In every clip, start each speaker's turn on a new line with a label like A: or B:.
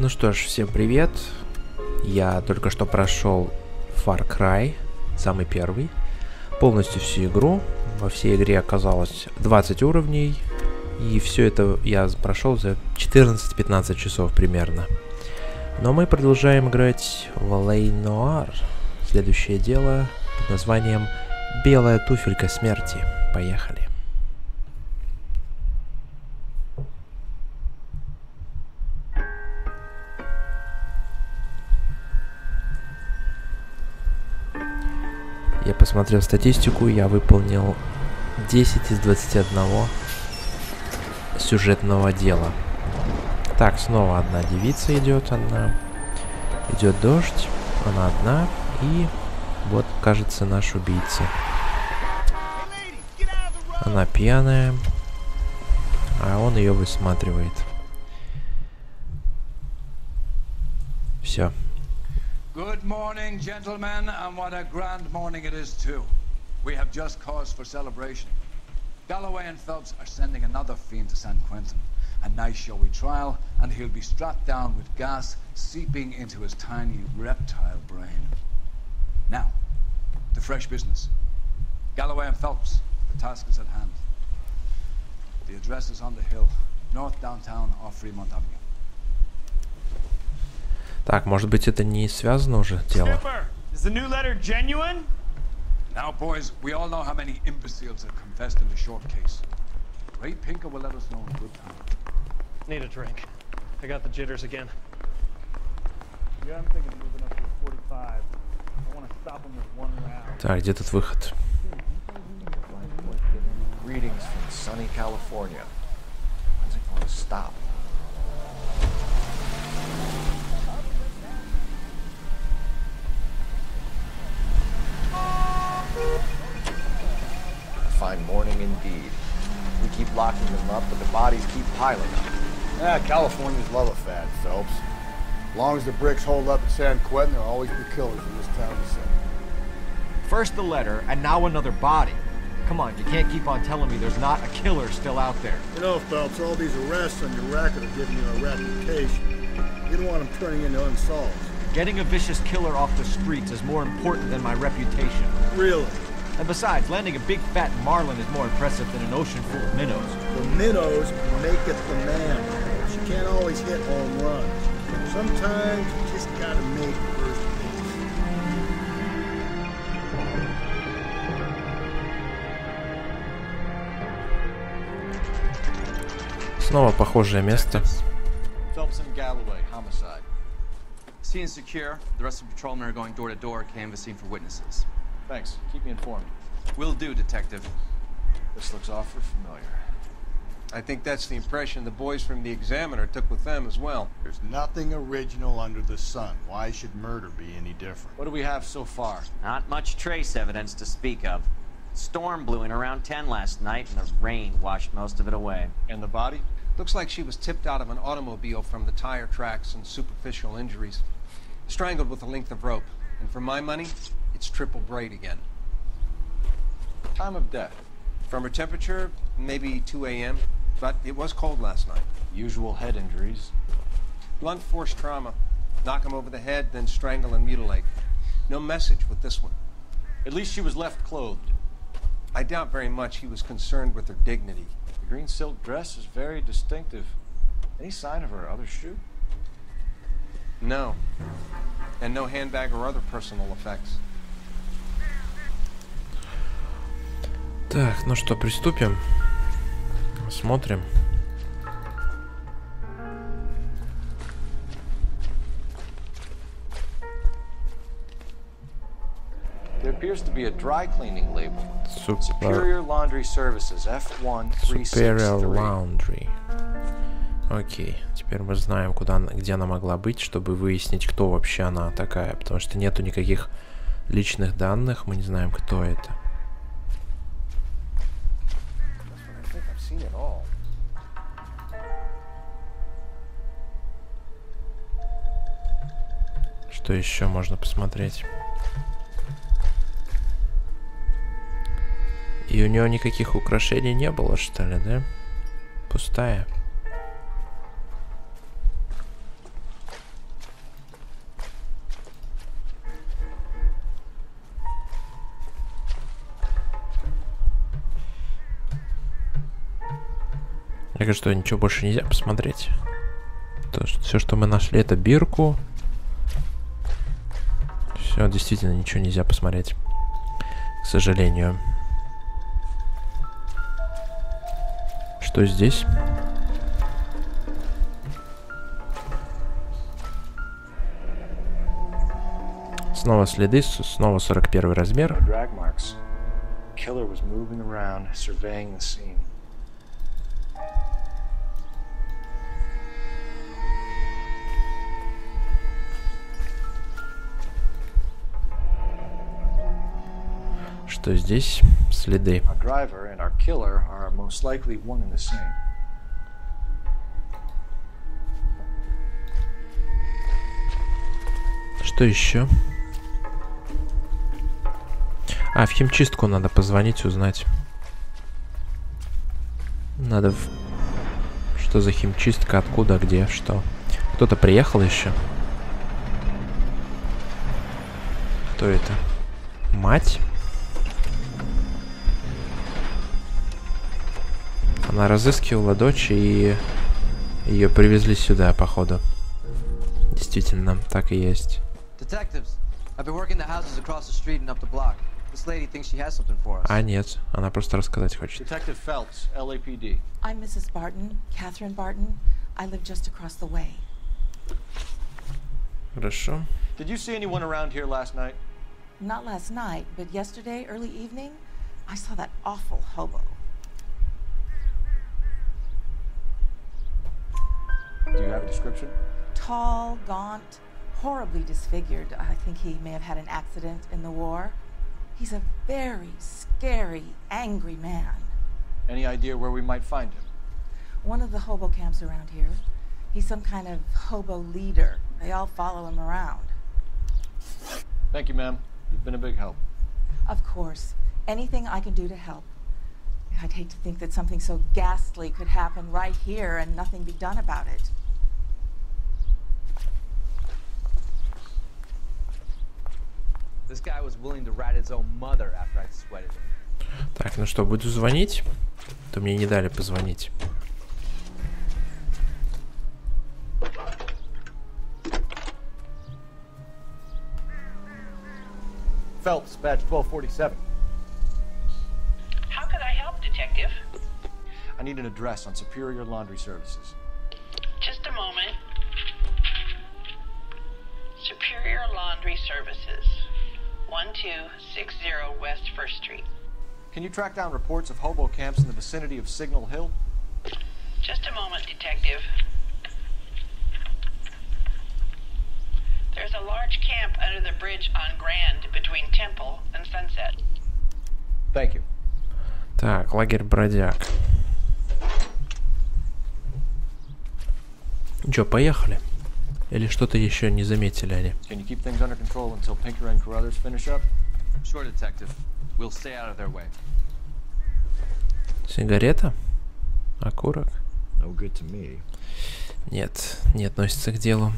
A: Ну что ж, всем привет. Я только что прошел Far Cry, самый первый. Полностью всю игру. Во всей игре оказалось 20 уровней. И все это я прошел за 14-15 часов примерно. Но мы продолжаем играть в Noire. Следующее дело под названием Белая туфелька смерти. Поехали. Я посмотрел статистику, я выполнил 10 из 21 сюжетного дела. Так, снова одна девица идет, идет дождь, она одна, и вот, кажется, наш убийца. Она пьяная, а он ее высматривает. Все.
B: Good morning, gentlemen, and what a grand morning it is too. We have just cause for celebration. Galloway and Phelps are sending another fiend to San Quentin. A nice showy trial, and he'll be strapped down with gas seeping into his tiny reptile brain. Now, to fresh business. Galloway and Phelps, the task is at hand. The address is on the hill, north downtown off Fremont Avenue.
A: Так, может быть, это не связано уже дело?
C: Is the new letter genuine?
B: Now, boys, we all know how many imbeciles have confessed in the short case. Ray Pinker will let us know in good time.
C: Need a drink. I got the jitters again.
D: Yeah, I'm thinking of moving up to 45. I want to stop him with one round.
A: Так, где тут выход?
E: Greetings from sunny California. When's it going to stop? Fine morning indeed. We keep locking them up, but the bodies keep piling up.
F: Yeah, Californians love a fad, Phelps. As long as the bricks hold up at San Quentin, there'll always be killers in this town to say.
E: First the letter, and now another body. Come on, you can't keep on telling me there's not a killer still out there.
F: You know, Phelps, all these arrests on your record are giving you a reputation. You don't want them turning into unsolved.
E: Getting a vicious killer off the streets is more important than my reputation.
F: Really?
E: And besides, landing a big fat marlin is more impressive than an ocean full of minnows.
F: The minnows make it the man. But you can't always hit home runs. Sometimes you just gotta make first base.
A: Снова похожее место.
E: Phelps and Galloway, homicide.
G: Scene is secure. The rest of the patrolmen are going door to door, canvassing for witnesses.
E: Thanks. Keep me informed.
G: Will do, Detective.
E: This looks awfully familiar.
H: I think that's the impression the boys from the Examiner took with them as well.
F: There's nothing original under the sun. Why should murder be any different?
E: What do we have so far?
I: Not much trace evidence to speak of. Storm blew in around 10 last night, and the rain washed most of it away.
E: And the body?
H: Looks like she was tipped out of an automobile from the tire tracks and superficial injuries. Strangled with a length of rope. And for my money, it's triple braid again.
E: Time of death?
H: From her temperature, maybe 2 a.m., but it was cold last night.
E: Usual head injuries.
H: Blunt force trauma. Knock him over the head, then strangle and mutilate. No message with this one.
E: At least she was left clothed.
H: I doubt very much he was concerned with her dignity.
E: The green silk dress is very distinctive. Any sign of her other shoe?
H: No. And no handbag or other personal effects.
A: Так, ну что, приступим. Смотрим.
E: There appears to be a dry cleaning label.
A: Superior
E: Superior Laundry Services, F1363.
A: Laundry. Окей, теперь мы знаем, где она могла быть, чтобы выяснить, кто вообще она такая. Потому что нету никаких личных данных, мы не знаем, кто это. Что еще можно посмотреть? И у нее никаких украшений не было, что ли, да? Пустая. Так и что, ничего больше нельзя посмотреть. Все, что мы нашли, это бирку. Все, действительно, ничего нельзя посмотреть. К сожалению. Что здесь? Снова следы, снова 41 размер. Что здесь? Следы. Что еще? А, в химчистку надо позвонить, узнать. Надо... Что за химчистка, откуда, где, что. Кто-то приехал еще? Кто это? Мать? Она разыскивала дочь, и ее привезли сюда, походу. Действительно, так и есть. А нет, она просто рассказать хочет.
H: Detective Phelps, LAPD.
J: I'm Mrs. Barton, Catherine Barton. I live just across the way.
A: Хорошо.
H: Did you see anyone around here last night?
J: Not last night, but yesterday, early evening, I saw that awful hobo.
H: Do you have a description?
J: Tall, gaunt, horribly disfigured. I think he may have had an accident in the war. He's a very scary, angry man.
H: Any idea where we might find him?
J: One of the hobo camps around here. He's some kind of hobo leader. They all follow him around.
H: Thank you, ma'am. You've been a big help.
J: Of course. Anything I can do to help. I'd hate to think that something so ghastly could happen right here and nothing be done about it.
G: This guy was willing to rat his own mother after I sweated him.
A: Так, ну что, буду звонить? То мне не дали позвонить.
H: Phelps, badge 1247.
K: How could I help, Detective?
H: I need an address on Superior Laundry Services.
K: Just a moment. Superior Laundry Services, 1260 West 1st Street.
H: Can you track down reports of hobo camps in the vicinity of Signal Hill?
K: Just a moment, Detective. There's a large camp under the bridge on Grand between Temple and Sunset.
H: Thank you.
A: Так, лагерь бродяг. Чё, поехали? Или что-то еще не заметили они?
H: Can you keep things under control until Pinker and Carruthers finish up?
G: Sure, detective. We'll stay out of their way.
A: Сигарета? Окурок?
F: No good to me.
A: Нет, не относится к делу.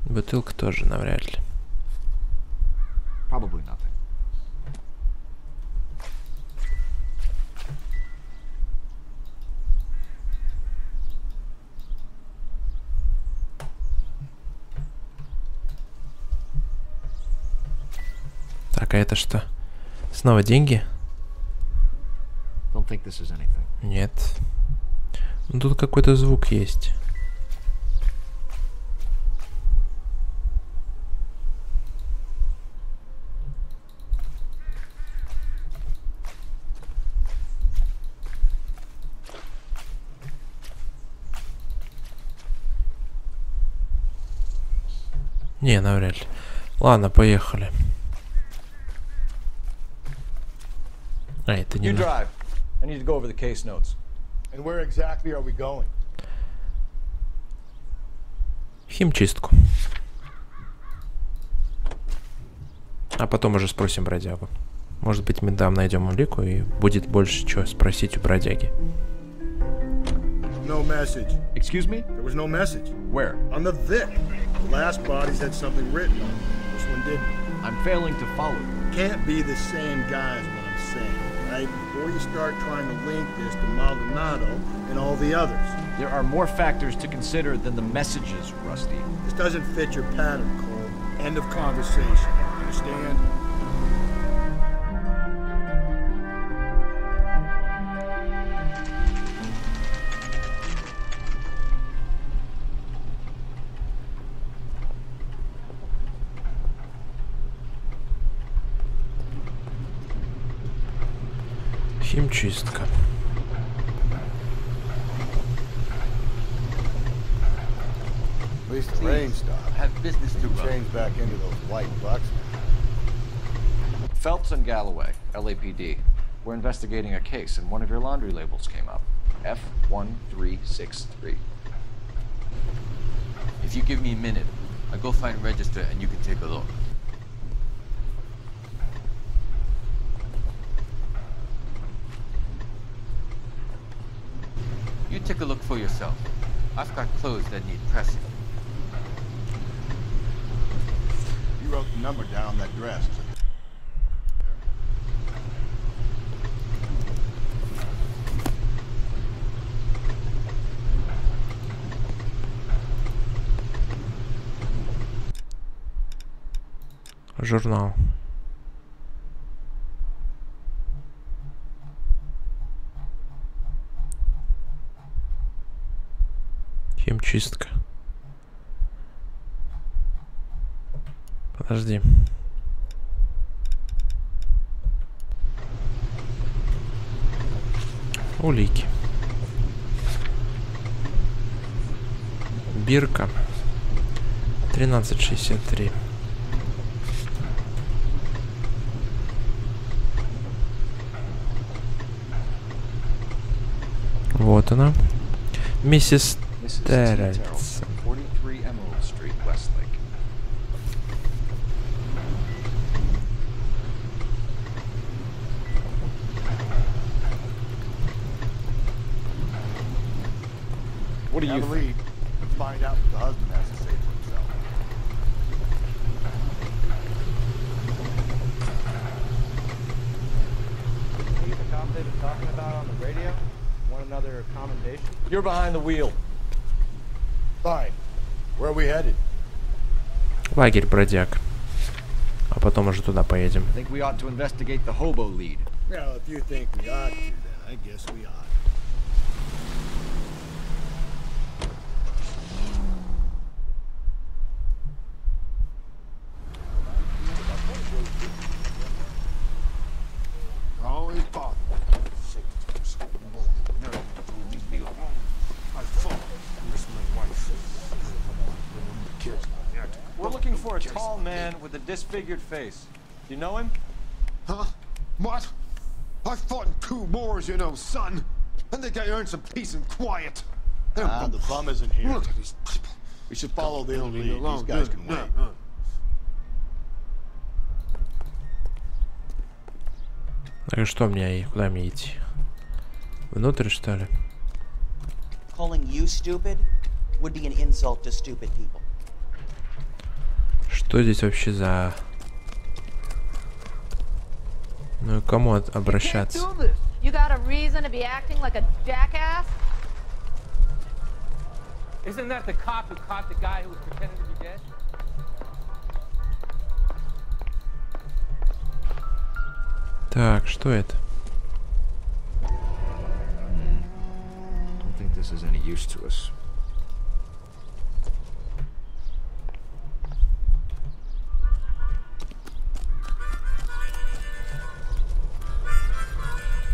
A: Бутылка тоже навряд ли.
E: Probably nothing.
A: Так, а это что? Снова деньги?
E: Don't think this is anything.
A: Нет. Ну, тут какой-то звук есть. Не, навряд ли. Ладно, поехали. А, это не...
H: You drive. I need to go over the case notes.
F: And where exactly are we going?
A: Химчистку. А потом уже спросим бродягу. Может быть, мы там найдем улику и будет больше чего спросить у бродяги.
F: No message.
H: Excuse me?
F: There was no message.
H: Where?
F: On the Vic. The last bodies had something written on them. This one didn't.
E: I'm failing to follow.
F: Can't be the same guy is what I'm saying. right? Before you start trying to link this to Maldonado and all the others.
E: There are more factors to consider than the messages, Rusty.
F: This doesn't fit your pattern, Cole. End of conversation. Understand?
A: Химчистка.
F: At least the rain stopped.
G: Have business to run.
F: Change back into those white bucks.
E: Phelps and Galloway, LAPD. We're investigating a case, and one of your laundry labels came up. F1363.
G: If you give me a minute, I'll go find and register and you can take a look. You take a look for yourself. I've got clothes that need pressing.
F: You wrote the number down on that dress.
A: Журнал. Химчистка. Подожди. Улики. Бирка. 1363. Вот она. Миссис Терренс.
E: 43 Emerald Street, Westlake. What do you
F: think? Let's find out what the husband has to say for himself.
C: He's the cop they've been talking about on the radio. Want another commendation?
E: You're behind the wheel.
F: Fine. Where are we headed?
A: Лагерь бродяг. А потом уже туда поедем.
E: I think we ought to investigate the hobo lead.
F: Well, if you think we ought to, then I guess we ought. Always bother.
E: We're looking for a tall man with a disfigured face. Do you know him?
L: Huh? What? I fought in 2 wars, you know, son. I think I earned some peace and quiet.
F: The bum isn't here.
L: Look at these people.
F: We should follow the lead. These guys can wait.
A: Так что мне, куда мне идти? Внутрь, что ли?
M: Calling you stupid would be an insult to stupid people.
A: Что здесь вообще за... Ну и к кому обращаться?
N: You got a reason to be acting like a jackass?
C: Isn't that the cop who caught the guy who was pretending to be dead?
A: Так, что это?
E: Don't think this is any use to us.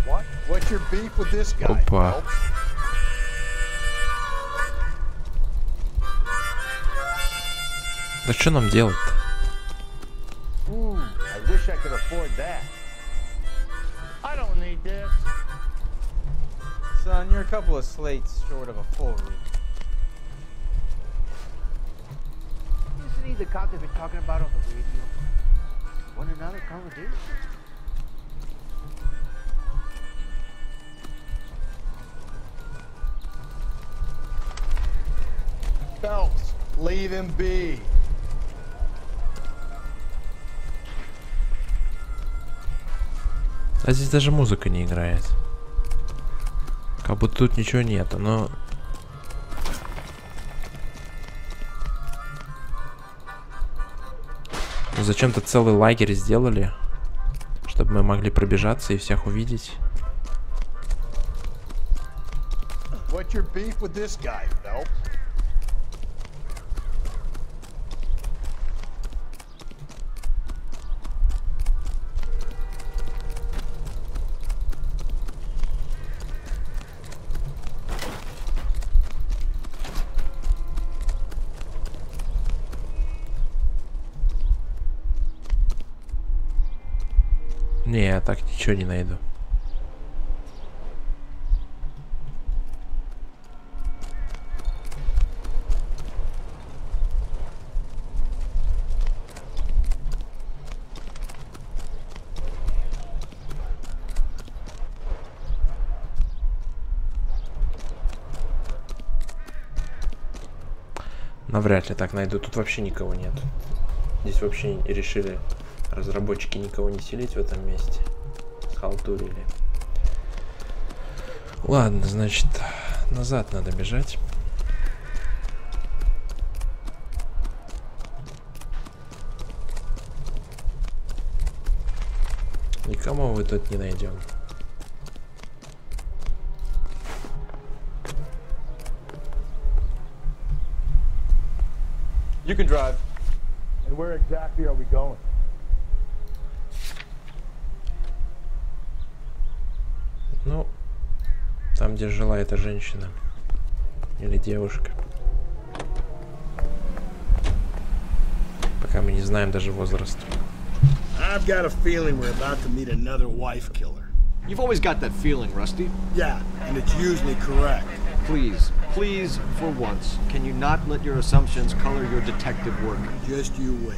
F: What? What's your beef with this guy?
A: Опа. Да что нам делать-то?
F: I wish I could afford that.
C: I don't need this. Son, you're a couple of slates short of a full read.
O: Isn't he the cop they've been talking about on the radio? Want another commendation?
F: Phelps, leave him be.
A: А здесь даже музыка не играет. Как будто тут ничего нету, но... Зачем-то целый лагерь сделали, чтобы мы могли пробежаться и всех увидеть.
F: What's your beef with this guy, Phelps?
A: Не, я так ничего не найду. Навряд ли так найду. Тут вообще никого нет. Здесь вообще решили разработчики никого не селить в этом месте. Схалтурили. Ладно, значит, назад надо бежать. Никому мы тут не найдем.
C: You can drive. And where exactly are we going?
A: Ну, там, где жила эта женщина. Или девушка. Пока мы не знаем даже возраст.
F: I've got a feeling we're about to meet another wife killer.
E: You've always got that feeling, Rusty.
F: Yeah, and it's usually correct.
E: Please, please, for once, can you not let your assumptions color your detective work?
F: Just you wait.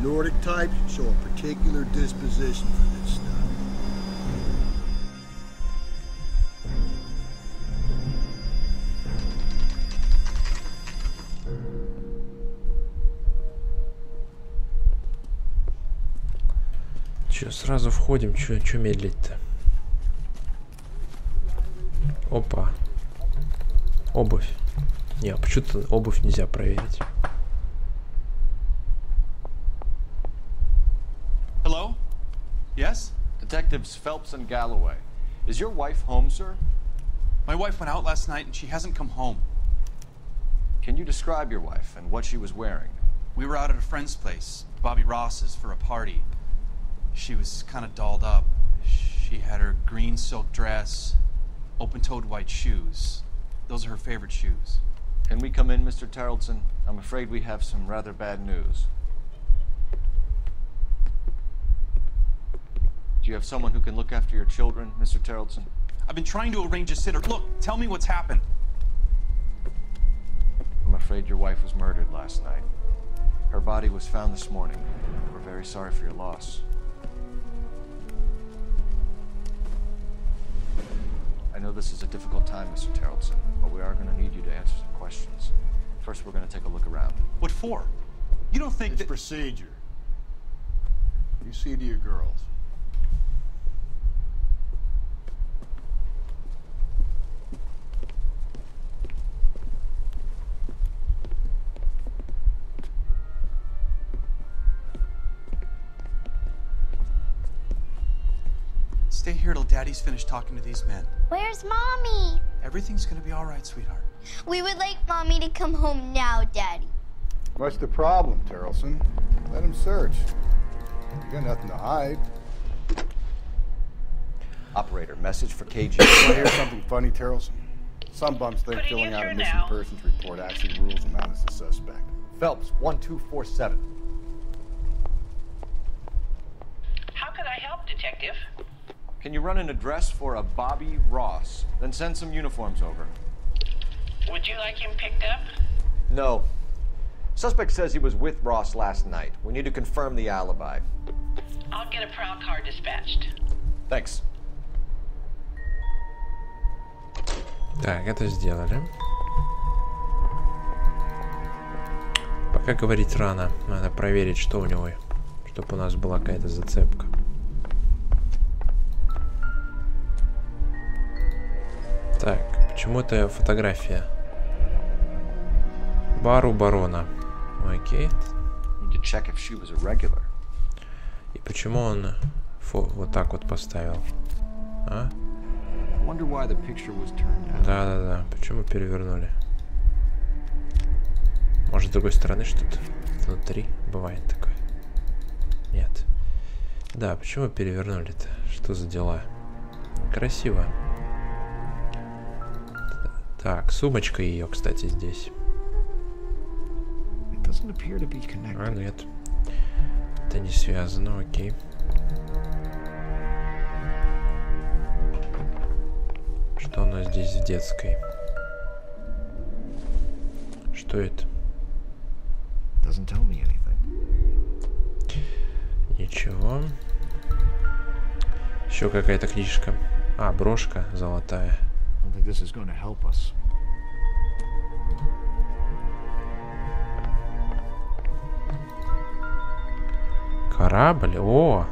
F: Nordic types show a particular disposition for this stuff.
A: Че, сразу входим? Че медлить-то? Опа. Обувь. Не, почему-то обувь нельзя проверить.
G: Hello? Yes? Detectives Phelps and Galloway. Is your wife home, sir? My wife went out last night and she hasn't come home. Can you describe your wife and what she was wearing? We were out at a friend's place, Bobby Ross's, for a party. She was kind of dolled up. She had her green silk dress, open-toed white shoes. Those are her favorite shoes. Can we come in, Mr. Tarleton? I'm afraid we have some rather bad news. Do you have someone who can look after your children, Mr. Tarleton? I've been trying to arrange a sitter. Look, tell me what's happened. I'm afraid your wife was murdered last night. Her body was found this morning. We're very sorry for your loss. I know this is a difficult time, Mr. Tarleton, but we are going to need you to answer some questions. First, we're going to take a look around. What for? You don't think
F: it's procedure. You see to your girls.
G: Stay here till Daddy's finished talking to these men.
P: Where's Mommy?
G: Everything's gonna be all right, sweetheart.
P: We would like Mommy to come home now, Daddy.
F: What's the problem, Tarleton? Let him search. You got nothing to hide.
E: Operator, message for KG.
F: Want to hear something funny, Tarleton? Some bums think filling out a missing persons report actually rules them out as a suspect.
E: Phelps, 1247.
K: How could I help, Detective?
G: Can you run an address for a Bobby Ross? Then send some uniforms over.
K: Would you like him picked up?
E: No. Suspect says he was with Ross last night. We need to confirm the alibi.
K: I'll get a prowl car dispatched.
E: Thanks.
A: Так, это сделали. Пока говорить рано. Надо проверить, что у него. Чтобы у нас была какая-то зацепка. Почему это фотография? Бар у барона. Окей. И почему он вот так вот поставил? А? Да-да-да. Почему перевернули? Может, с другой стороны что-то внутри? Бывает такое. Нет. Да, почему перевернули-то? Что за дела? Красиво. Так, сумочка ее, кстати, здесь. А, нет. Это не связано, окей. Что у нас здесь в детской? Что это? Ничего. Еще какая-то книжка. А, брошка золотая. Корабль? О!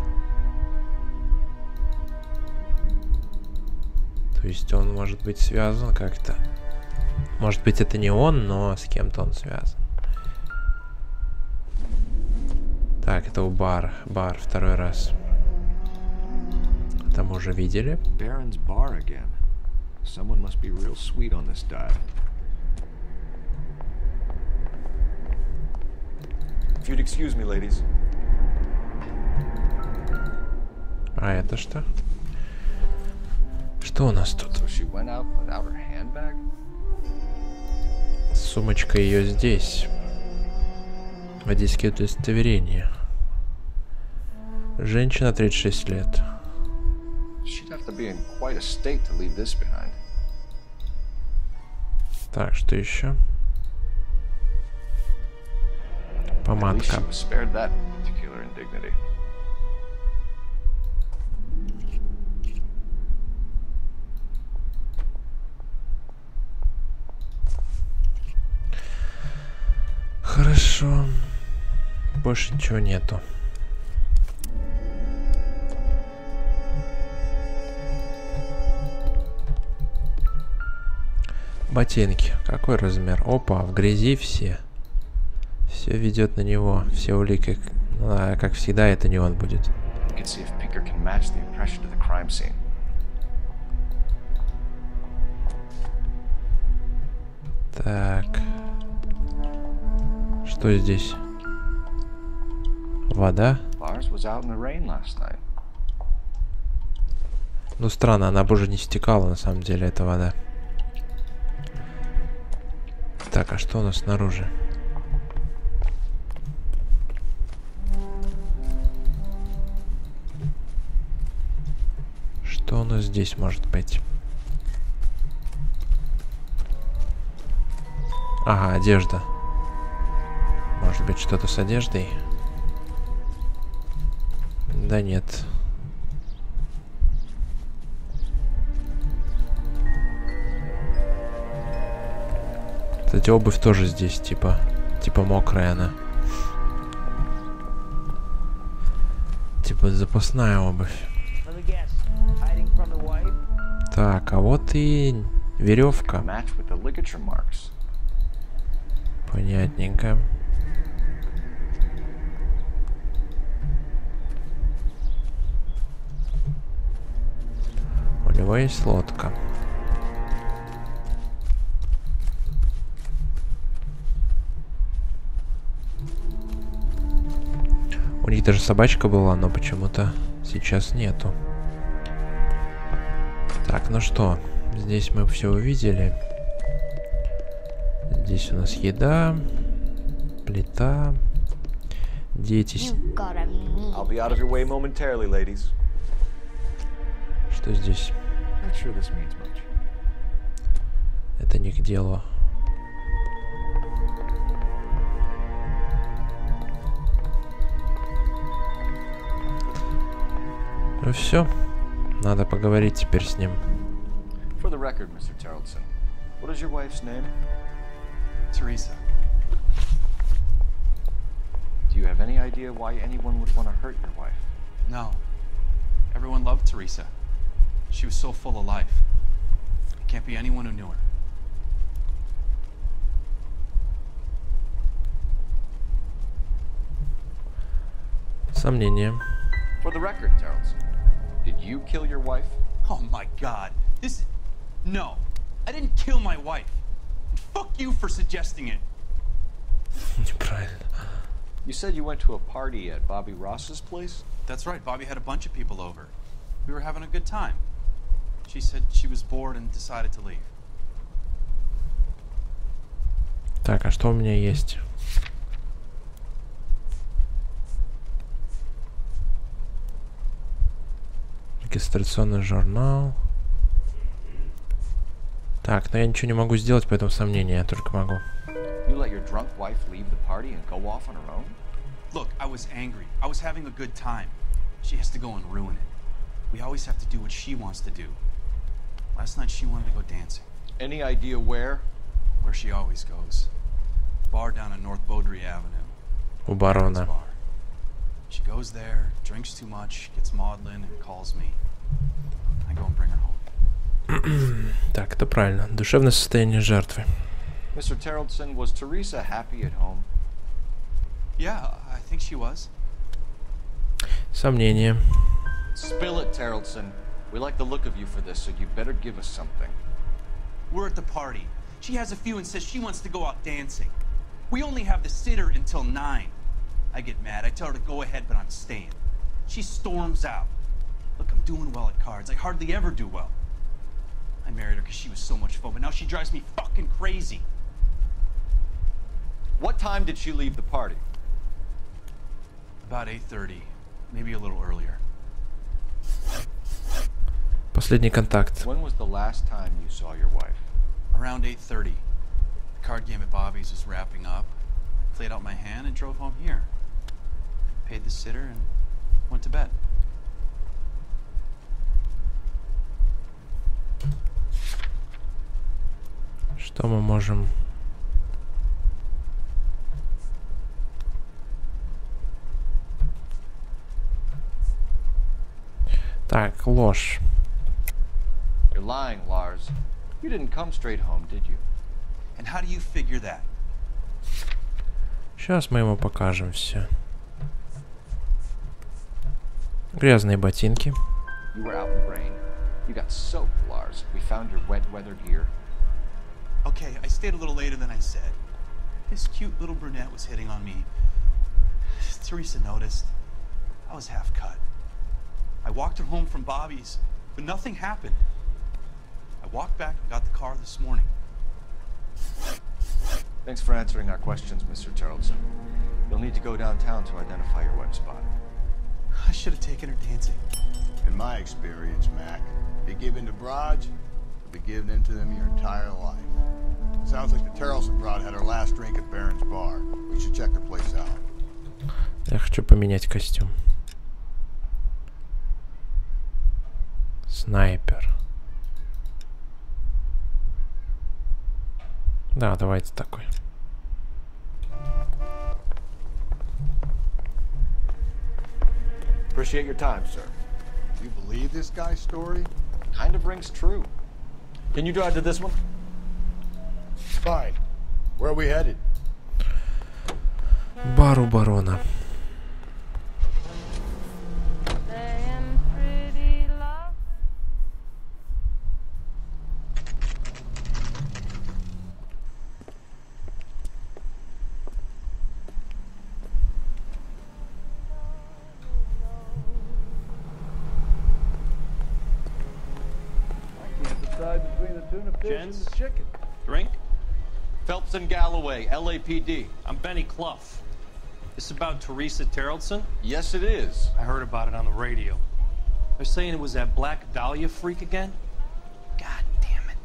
A: То есть он может быть связан как-то. Может быть, это не он, но с кем-то он связан. Так, это у бар. Бар второй раз. Это мы уже видели. А это что? Что у нас тут? Сумочка ее здесь. Водительские удостоверения. Женщина 36 лет. Так, что еще? Помадка. Хорошо. Больше ничего нету. Ботинки. Какой размер? Опа, в грязи все. Все ведет на него. Все улики. А, как всегда, это не он будет. Так. Что здесь? Вода? Ну странно, она бы уже не стекала на самом деле, эта вода. Так, а что у нас снаружи? Что у нас здесь может быть? Ага, одежда. Может быть, что-то с одеждой? Да нет. Кстати, обувь тоже здесь, типа мокрая она. Типа запасная обувь. Так, а вот и веревка. Понятненько. У него есть лодка. У них даже собачка была, но почему-то сейчас нету. Так, ну что, здесь мы все увидели. Здесь у нас еда, плита, дети. Что здесь? Это не к делу. Ну все, надо поговорить теперь с ним.
G: For the record, Mr. Tarleton, what is your wife's name?
B: Teresa.
G: Do you have any idea why anyone would want to hurt your wife?
B: No. Everyone loved Teresa. She was so full of life.
G: Can't be anyone who knew her.
A: Сомнение.
G: For the record, Tarleton, did you kill your wife? Oh my God, this... No, I didn't kill my wife. Fuck you for suggesting it.
A: Неправильно.
G: You said you went to a party at Bobby Ross's place? That's right, Bobby had a bunch of people over. We were having a good time. She said she was bored and decided to leave.
A: Так, а что у меня есть? Регистрационный журнал. Так, но я ничего не могу сделать, поэтому сомнения я только могу.
G: You let your drunk wife leave the party and go off on her own? Look, I was angry. I was having a good time. She has to go and ruin it. We always have to do what she wants to do. Last night she wanted to go dancing. Any idea where? Where she always goes. Bar down on North Beaudry Avenue.
A: У барона.
G: She goes there, drinks too much, gets maudlin and calls me. I go and bring her home.
A: Так, это правильно. Душевное состояние жертвы.
G: Mr. Tarleton, was Teresa happy at home? Yeah, I think she was.
A: Сомнение.
G: Spill it, Tarleton. We like the look of you for this, so you better give us something. We're at the party. She has a few and says she wants to go out dancing. We only have the sitter until 9. I get mad. I tell her to go ahead, but I'm staying. She storms out. Look, I'm doing well at cards. I hardly ever do well. I married her because she was so much fun, but now she drives me fucking crazy. What time did she leave the party? About 8:30, maybe a little earlier.
A: Последний контакт.
G: When was the last time you saw your wife? Around 8:30. The card game at Bobby's was wrapping up. I played out my hand and drove home here. Paid the sitter and went to bed.
A: Что мы можем... Так, ложь.
G: You're lying, Lars. You didn't come straight home, did you? And how do you figure that?
A: Сейчас мы ему покажем все. Грязные ботинки.
G: You were out in the rain. You got soaked, Lars. We found your wet weather gear. Okay, I stayed a little later than I said. This cute little brunette was hitting on me. Teresa noticed. I was half cut. I walked her home from Bobby's, but nothing happened. I walked back and got the car this morning. Thanks for answering our questions, Mr. Tarleton. You'll need to go downtown to identify your wife's body. I should have taken her dancing.
F: In my experience, Mac, you give in to broads, you'll be giving in to them your entire life. Sounds like the Tarleton broad had her last drink at Barron's bar. We should check the place out.
A: Я хочу поменять костюм. Снайпер. Да, давайте такой.
G: Appreciate your time, sir.
F: You believe this guy's story?
G: Kind of rings true. Can you drive to this one?
F: Fine. Where are we headed?
A: Бар у барона.
D: Gents, chicken.
G: Drink? Phelps and Galloway, LAPD.
Q: I'm Benny Clough. This about Teresa Tarleton?
G: Yes, it is.
Q: I heard about it on the radio. They're saying it was that Black Dahlia freak again? God damn it.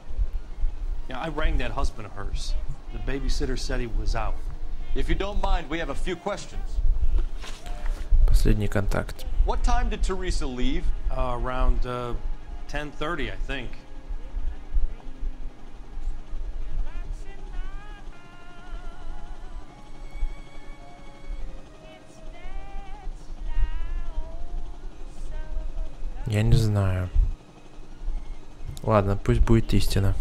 Q: Yeah, I rang that husband of hers. The babysitter said he was out.
G: If you don't mind, we have a few questions.
A: Последний контакт.
G: What time did Teresa leave?
Q: Around 10:30, I think.
A: Я не знаю. Ладно, пусть будет истина.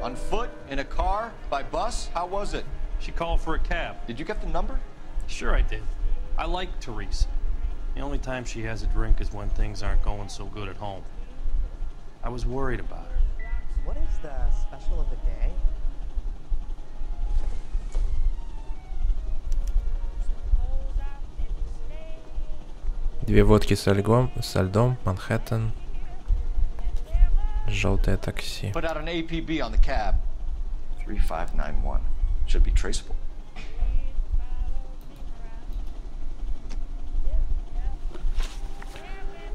G: On foot, in a car, by bus, how was it?
Q: She called for a cab.
G: Did you get the number?
Q: Sure I did. I like Teresa. The only time she has a drink is when things aren't going so good at home. I was worried about her.
O: What is the special of the day?
A: Две водки со льдом, Манхэттен, желтое такси.
G: Put out an APB on the cab. 3591. Should be traceable.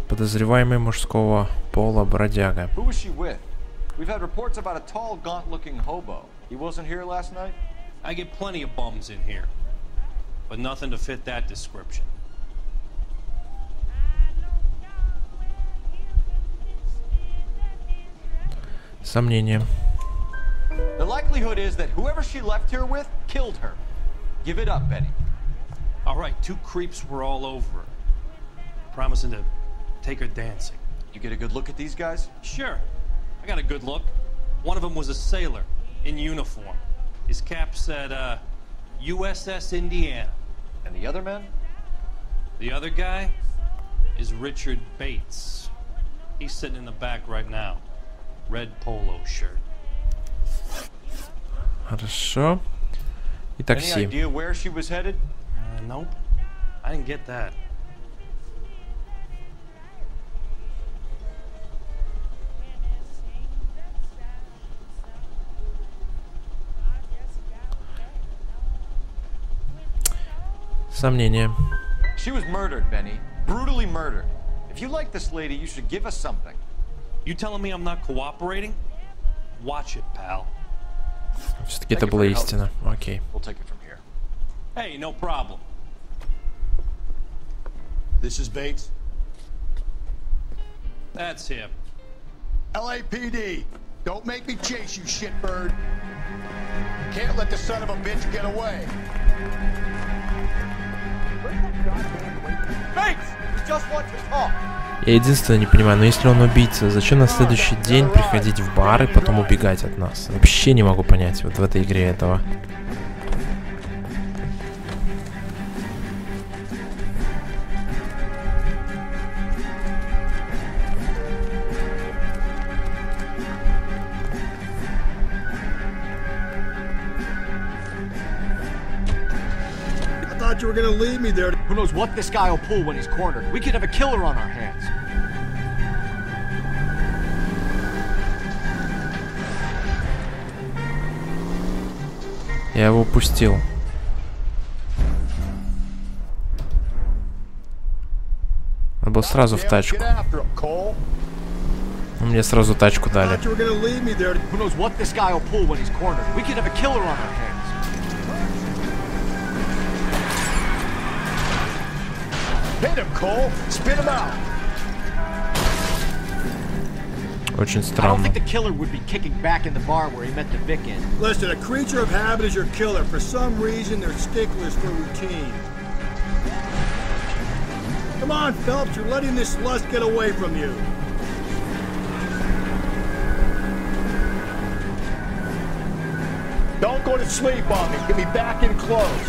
A: Подозреваемый мужского пола бродяга.
G: Who was she with? We've had reports about a tall, gaunt-looking hobo. He wasn't here last night?
Q: I get plenty of bums in here, but nothing to fit that description.
A: Сомнение.
G: The likelihood is that whoever she left here with killed her. Give it up, Benny.
Q: All right, two creeps were all over her, promising to take her dancing.
G: You get a good look at these guys?
Q: Sure. I got a good look. One of them was a sailor in uniform. His cap said, USS Indiana.
G: And the other men?
Q: The other guy is Richard Bates. He's sitting in the back right now. Red polo shirt.
A: Хорошо. И такси.
G: Any idea where she was headed?
Q: Nope. I didn't get that.
A: Сомнение.
G: She was murdered, Benny. Brutally murdered. If you like this lady, you should give us something.
Q: You telling me I'm not cooperating? Watch it, pal.
A: Все-таки это была истина. Окей.
G: We'll take it from here.
Q: Hey, no problem.
F: This is Bates.
Q: That's him.
F: LAPD, don't make me chase you, shitbird. Can't let the son of a bitch get away.
G: Bates, we just want to talk.
A: Я единственное не понимаю, но если он убийца, зачем на следующий день приходить в бар и потом убегать от нас? Вообще не могу понять вот в этой игре этого.
F: I thought you were gonna leave me there.
E: Who knows what this guy will pull when he's cornered? We could have a killer on our hands.
A: Я его упустил. Он был сразу в тачку. Мне сразу тачку дали.
E: Who knows what this guy will pull when he's cornered? We could have a killer on our hands.
F: Hit him, Cole. Spit him out.
A: Очень
E: I don't
A: странно.
E: think the killer would be kicking back in the bar where he met the Vic in.
F: Listen, a creature of habit is your killer. For some reason, they're sticklers for routine. Come on, Phelps, you're letting this lust get away from you. Don't go to sleep on me. Get me back in close.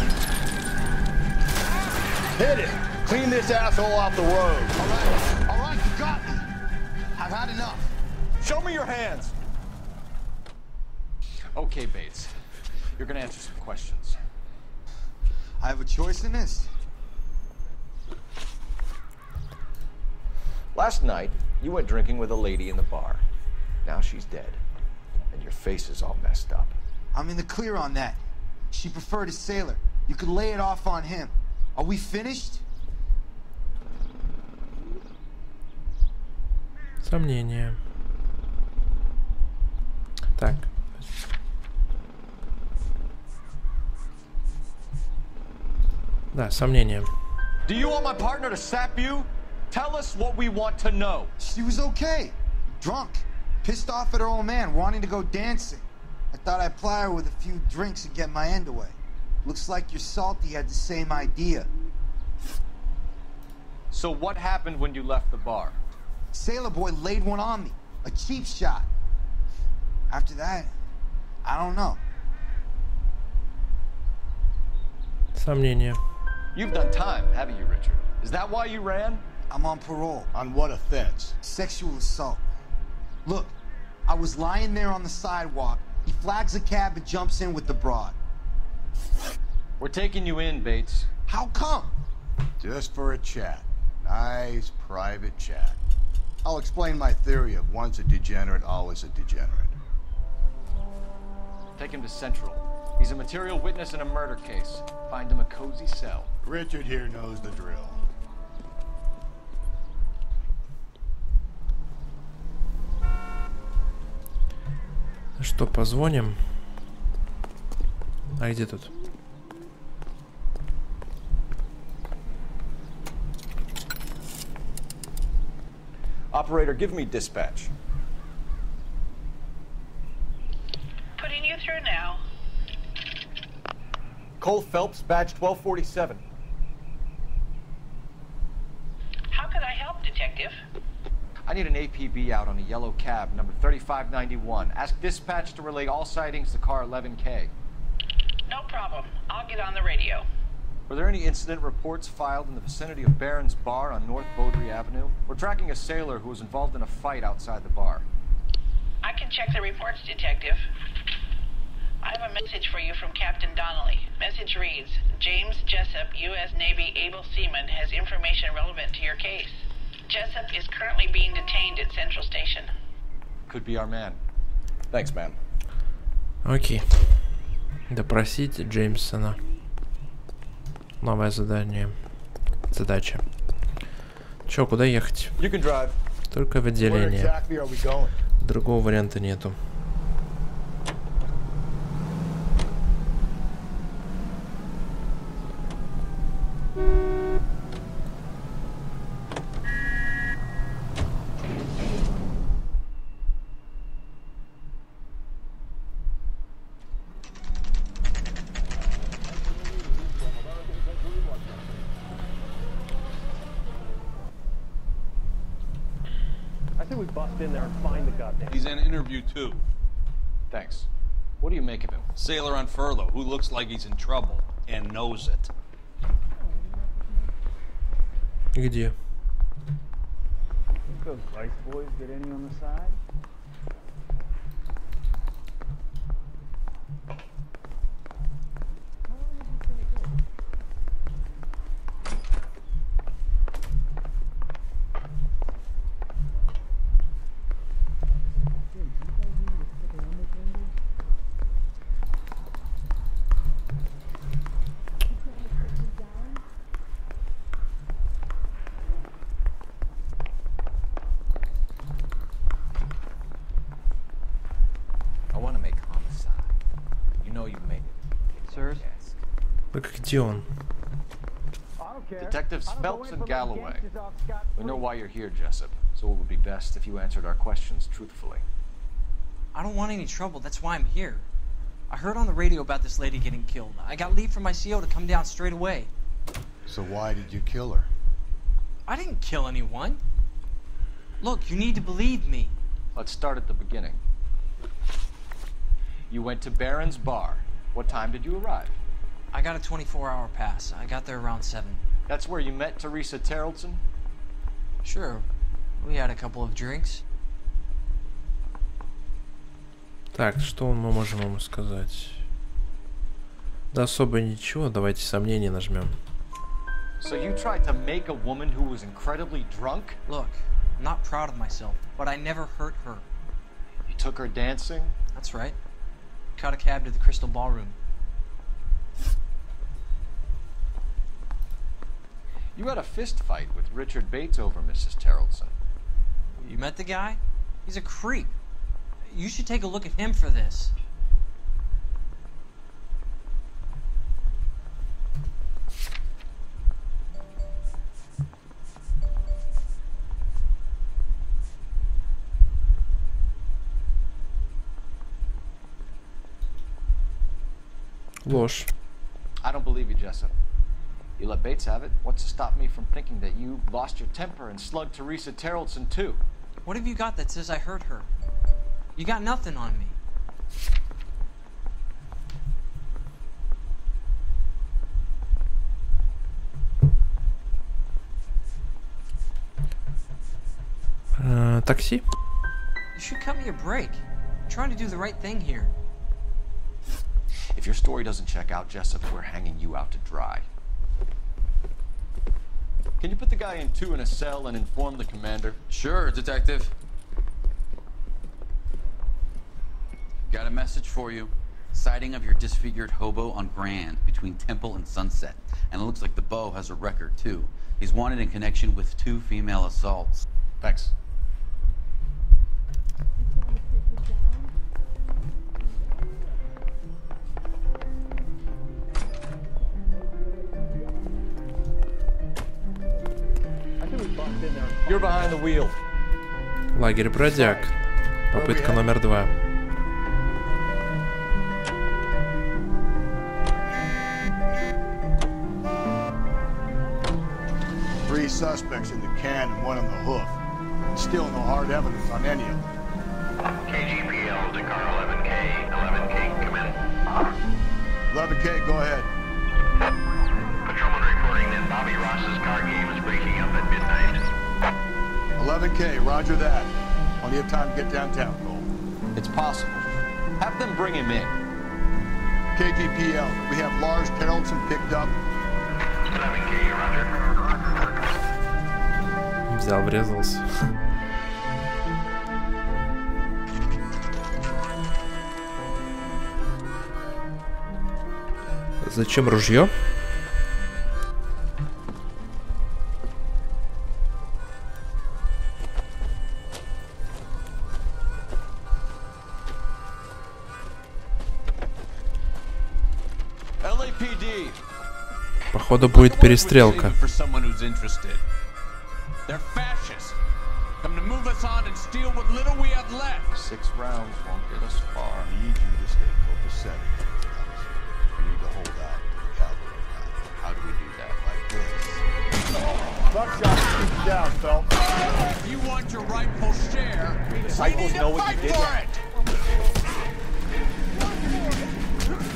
F: Hit it. Clean this asshole off the road.
L: All right, you got me. I've had enough.
G: Show me your hands. Okay, Bates. You're gonna answer some questions.
L: I have a choice in this.
G: Last night, you went drinking with a lady in the bar. Now she's dead. And your face is all messed up.
L: I'm in the clear on that. She preferred a sailor. You could lay it off on him. Are we finished?
A: Сомнение. Так. Да, сомнение.
G: Do you want my partner to sap you? Tell us what we want to know.
L: She was okay. Drunk. Pissed off at her old man, wanting to go dancing. I thought I'd ply her with a few drinks and get my end away. Looks like your Salty had the same idea.
G: So what happened when you left the bar?
L: Sailor boy laid one on me. A cheap shot. After that, I don't know.
A: Сомнения.
G: You've done time, haven't you, Richard? Is that why you ran?
L: I'm on parole.
F: On what offense?
L: Sexual assault. Look, I was lying there on the sidewalk. He flags a cab and jumps in with the broad.
G: We're taking you in, Bates.
L: How come?
F: Just for a chat. Nice, private chat. I'll explain my theory of once a degenerate, always a degenerate.
G: Take him to Central. He's a material witness in a murder case. Find him a cozy cell.
F: Richard here knows the drill.
A: Что, позвоним? А где тут?
G: Operator, give me dispatch.
K: Putting you through now.
G: Coul Felps, badge 1247.
K: How could I help, Detective?
G: I need an APB out on a yellow cab, number 3591. Ask dispatch to relay all sightings to car 11K.
K: No problem. I'll get on the radio.
G: Were there any incident reports filed in the vicinity of Barron's Bar on North Beaudry Avenue? We're tracking a sailor who was involved in a fight outside the bar.
K: I can check the reports, Detective. I have a message for you from Captain Donnelly. Message reads, James Jessup, U.S. Navy able seaman, has information relevant to your case. Jessup is currently being detained at Central Station.
G: Could be our man. Thanks, man.
A: Окей. Допросить Джеймсона. Новое задание. Задача. Чё, куда ехать? Только в отделение. Другого варианта нету.
D: We bust in there and find the goddamn.
R: He's in interview too.
G: Thanks. What do you make of him?
R: Sailor on furlough who looks like he's in trouble and knows it.
A: Где?
D: Think those Vice boys get any on the side?
A: Так где он?
G: Detectives Phelps and Galloway. We know why you're here, Jessup, so it would be best if you answered our questions truthfully.
S: I don't want any trouble, that's why I'm here. I heard on the radio about this lady getting killed. I got leave from my CO to come down straight away.
F: So why did you kill her?
S: I didn't kill anyone. Look, you need to believe me.
G: Let's start at the beginning. You went to Barron's Bar. What time did you arrive?
S: I got a 24-hour pass. I got there around 7.
G: That's where you met Teresa Terrellson?
S: Sure. We had a couple of drinks.
A: Так, что мы можем ему сказать? Да особо ничего, давайте сомнения нажмем.
G: So you tried to make a woman who was incredibly drunk?
S: Look, I'm not proud of myself, but I never hurt her.
G: You took her dancing?
S: That's right. Caught a cab to the Crystal Ballroom.
G: You had a fist fight with Richard Bates over Mrs. Terrellson.
S: You met the guy? He's a creep. You should take a look at him for this.
A: Ложь.
G: I don't believe you, Jessup. You let Bates have it. What's to stop me from thinking that you lost your temper and slugged Teresa Terrellson too?
S: What have you got that says I hurt her? You got nothing on me.
A: Такси?
S: You should cut me a break. I'm trying to do the right thing here.
G: If your story doesn't check out, Jessup, we're hanging you out to dry. Can you put the guy in 2 in a cell and inform the commander?
T: Sure, detective. Got a message for you. Sighting of your disfigured hobo on Grand between Temple and Sunset. And it looks like the Beau has a record, too. He's wanted in connection with 2 female assaults.
G: Thanks. You're behind the wheel.
A: Лагерь бродяг. Попытка номер 2.
F: Three suspects in the can and 1 on the hoof. Still no hard evidence on any of them.
U: KGPL to car 11K. 11K, come in.
F: 11K, go ahead.
U: Patrolman reporting that Bobby Ross's car game is breaking up at midnight.
F: 11K, roger that. Plenty of time to get downtown, Cole.
G: It's possible. Have them bring him in.
F: KGPL, we have Lars Carlson picked up.
U: 11K, roger.
A: Взял, врезался. Зачем ружье? Походу будет перестрелка.
R: They're fascists. Come to move us on and steal what little we have left.
G: 6 rounds won't get us far.
F: I need you to stay copacetic. We need to hold out the cavalry line.
G: How do we do that? Like this.
F: Buckshot, keep it down, Phelps.
R: If you want your rightful share, we need to fight for it.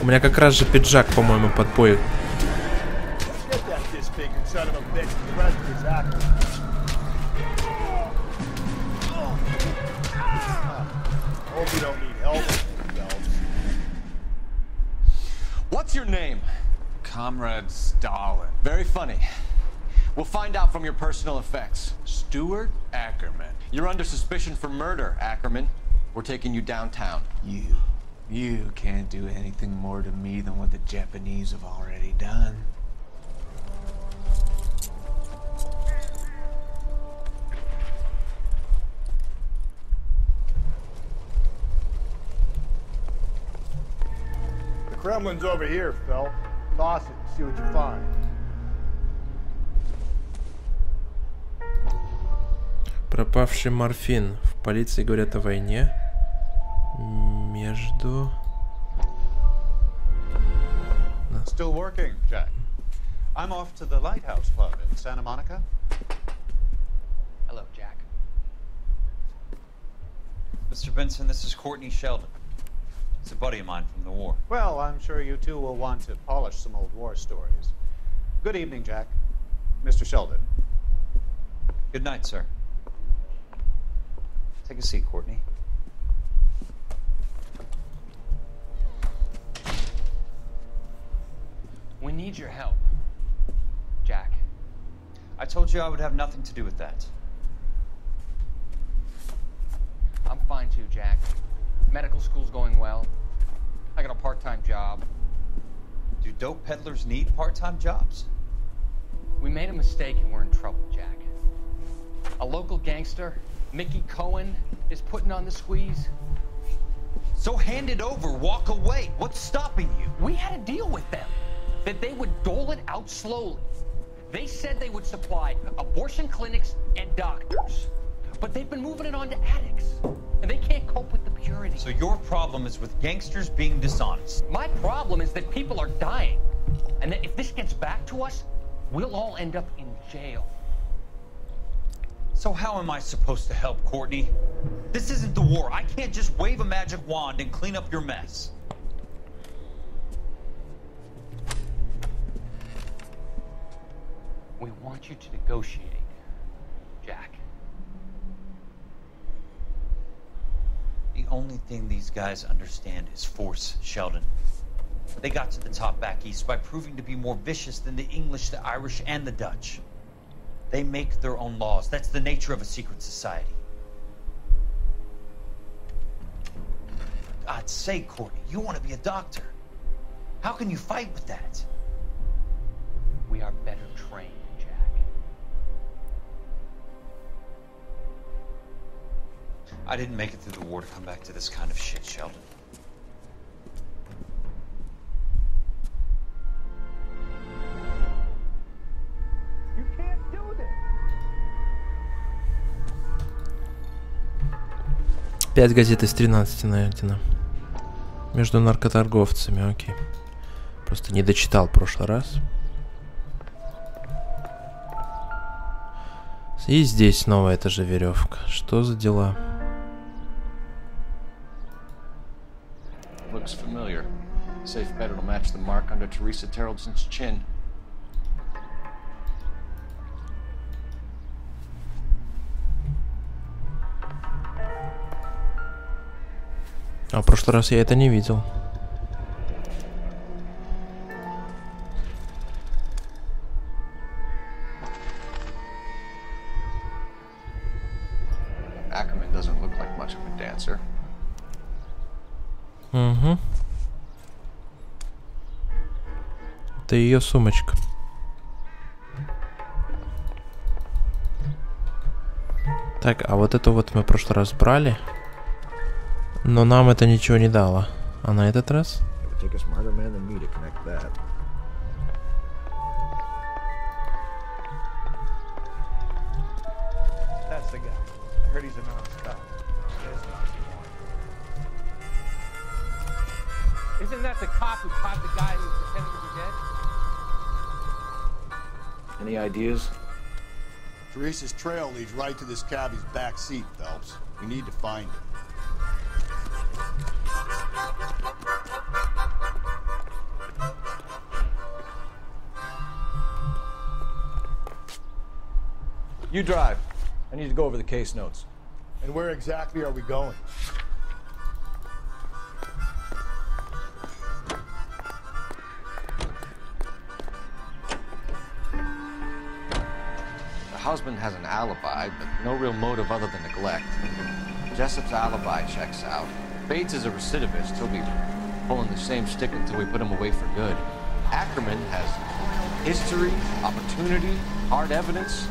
A: У меня как раз же пиджак, по-моему, под бой.
F: Get that disfigured son of a bitch. The rest of his acting. Hope you don't need help, Phelps.
G: What's your name?
R: Comrade Stalin.
G: Very funny. We'll find out from your personal effects.
R: Stuart Ackerman.
G: You're under suspicion for murder, Ackerman. We're taking you downtown.
R: You can't do anything more to me than what the Japanese have already done.
F: The Kremlin's over here, Phelps. Toss it and see what you find.
A: Пропавший морфин. В полиции говорят о войне. Между...
V: Still working, Jack. I'm off to the Lighthouse Club in Santa Monica.
W: Hello, Jack. Mr. Benson, this is Courtney Sheldon. It's a buddy of mine from the war.
V: Well, I'm sure you two will want to polish some old war stories. Good evening, Jack. Mr. Sheldon.
W: Good night, sir. Take a seat, Courtney. We need your help, Jack. I told you I would have nothing to do with that.
X: I'm fine too, Jack. Medical school's going well. I got a part-time job.
W: Do dope peddlers need part-time jobs?
X: We made a mistake and we're in trouble, Jack. A local gangster, Mickey Cohen, is putting on the squeeze.
W: So hand it over, walk away. What's stopping you?
X: We had a deal with them that they would dole it out slowly. They said they would supply abortion clinics and doctors, but they've been moving it on to addicts, and they can't cope with the purity.
W: So your problem is with gangsters being dishonest?
X: My problem is that people are dying, and that if this gets back to us, we'll all end up in jail.
W: So how am I supposed to help, Courtney? This isn't the war. I can't just wave a magic wand and clean up your mess.
X: We want you to negotiate, Jack.
W: The only thing these guys understand is force, Sheldon. They got to the top back east by proving to be more vicious than the English, the Irish, and the Dutch. They make their own laws. That's the nature of a secret society. For God's sake, Courtney, you want to be a doctor. How can you fight with that?
X: We are better trained, Jack.
W: I didn't make it through the war to come back to this kind of shit, Sheldon.
D: You can't do this.
A: 5 газет из 13 найдено. Между наркоторговцами, окей. Просто не дочитал в прошлый раз. И здесь снова эта же веревка. Что за дела?
G: Looks familiar. Safe bet it'll match the mark under Teresa Terreldson's chin.
A: А в прошлый раз я это не видел.
G: Ackerman doesn't look like much of a dancer.
A: Угу. Это ее сумочка. Так, а вот эту вот мы в прошлый раз брали. Но нам это ничего не дало. А на этот раз?
C: That's the guy. I heard he's a non-stop.
X: Isn't that the cop who caught the guy who was pretending to be dead?
G: Any ideas?
F: Teresa's trail leads right to this cabbie's back seat, Phelps. We need to find it.
E: You drive. I need to go over the case notes.
F: And where exactly are we going?
G: The husband has an alibi, but no real motive other than neglect. Jessup's alibi checks out. Bates is a recidivist. He'll be pulling the same stick until we put him away for good. Ackerman has history, opportunity, hard evidence.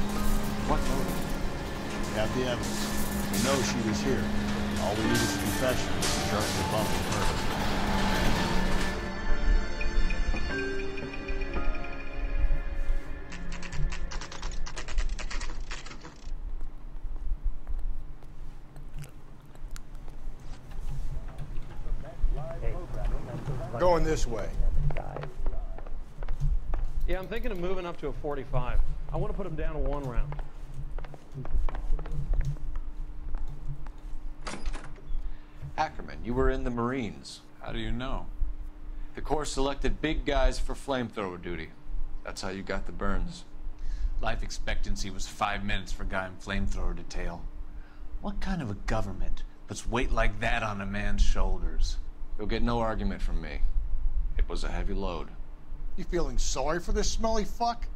G: What motive?
F: We have the evidence. We know she was here. All we need is a confession. Charge the bump with murder. Going this way.
Q: Yeah, I'm thinking of moving up to a 45. I want to put him down to 1 round.
G: Ackerman, you were in the Marines. How do you know? The Corps selected big guys for flamethrower duty. That's how you got the burns.
R: Life expectancy was 5 minutes for a guy in flamethrower detail. What kind of a government puts weight like that on a man's shoulders?
G: You'll get no argument from me. It was a heavy load.
F: You feeling sorry for this smelly fuck?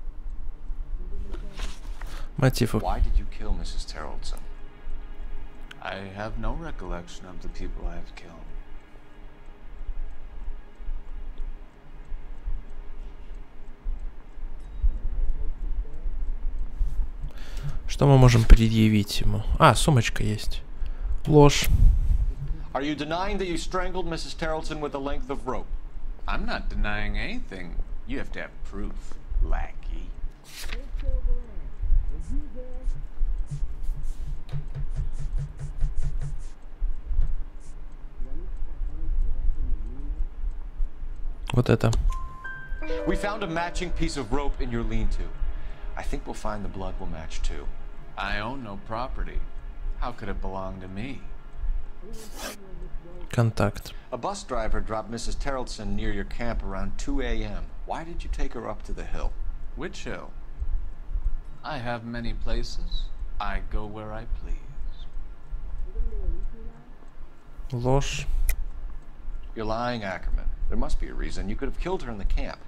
A: Мотив.
G: Why did you kill Mrs. Terreldson?
R: I have no recollection of the people I have killed.
A: Что мы можем предъявить ему? А, сумочка есть. Ложь.
G: Are you denying that you strangled Mrs. Terreldson with a length of rope?
R: I'm not denying anything. You have to have proof, lackey.
A: Вот это.
G: We found a matching piece of rope in your lean-to. I think we'll find the blood will match too.
R: I own no property. How could it belong to me?
A: Контакт.
E: A bus driver dropped Mrs. Terrellson near your camp around 2 a.m. Why did you take her up to the hill?
R: Which hill? I have many places. I go where I please.
A: Ложь.
E: You're lying, Ackerman. There must be a reason. You could have killed her in the camp.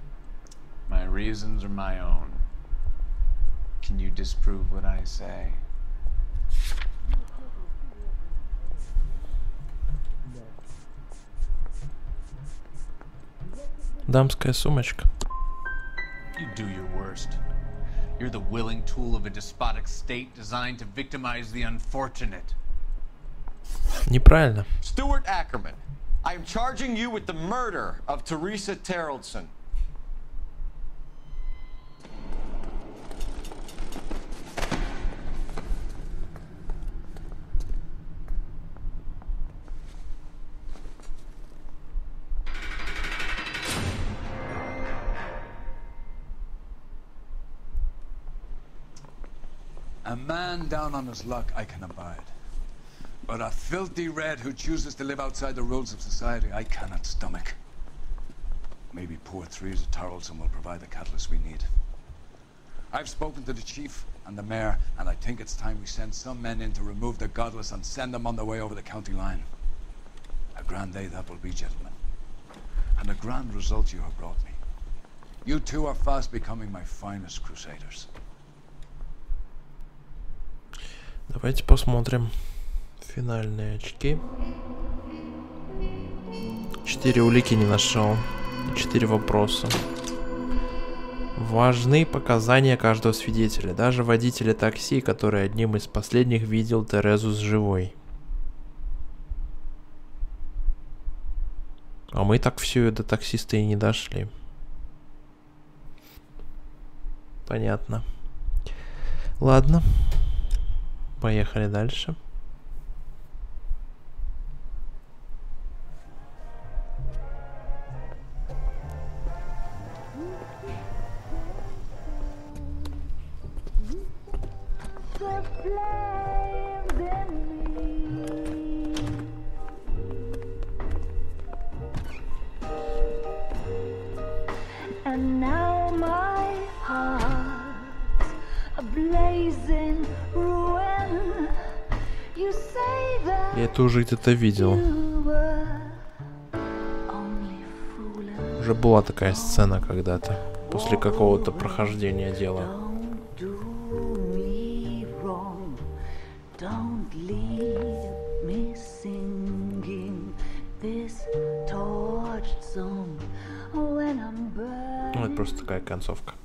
R: My reasons are my own. Can you disprove what I say?
A: Дамская сумочка.
R: You do your worst. You're the willing tool of a despotic state designed to victimize the unfortunate.
A: Неправильно.
E: Stuart Ackerman, I am charging you with the murder of Teresa Terrellson.
B: A man down on his luck I can abide. But a filthy red who chooses to live outside the rules of society I cannot stomach. Maybe poor Teresa Terrellson will provide the catalyst we need. I've spoken to the chief and the mayor, and I think it's time we send some men in to remove the godless and send them on their way over the county line. A grand day that will be, gentlemen. And a grand result you have brought me. You two are fast becoming my finest crusaders.
A: Давайте посмотрим финальные очки. 4 улики не нашел. 4 вопроса. Важны показания каждого свидетеля. Даже водителя такси, который одним из последних видел Терезу с живой. А мы так все до таксиста и не дошли. Понятно. Ладно. Поехали дальше.
H: And now my heart's a blazing ruin. You say that
A: Я это уже где-то видел. Уже была такая сцена когда-то. После какого-то прохождения дела. Ну, это просто такая концовка.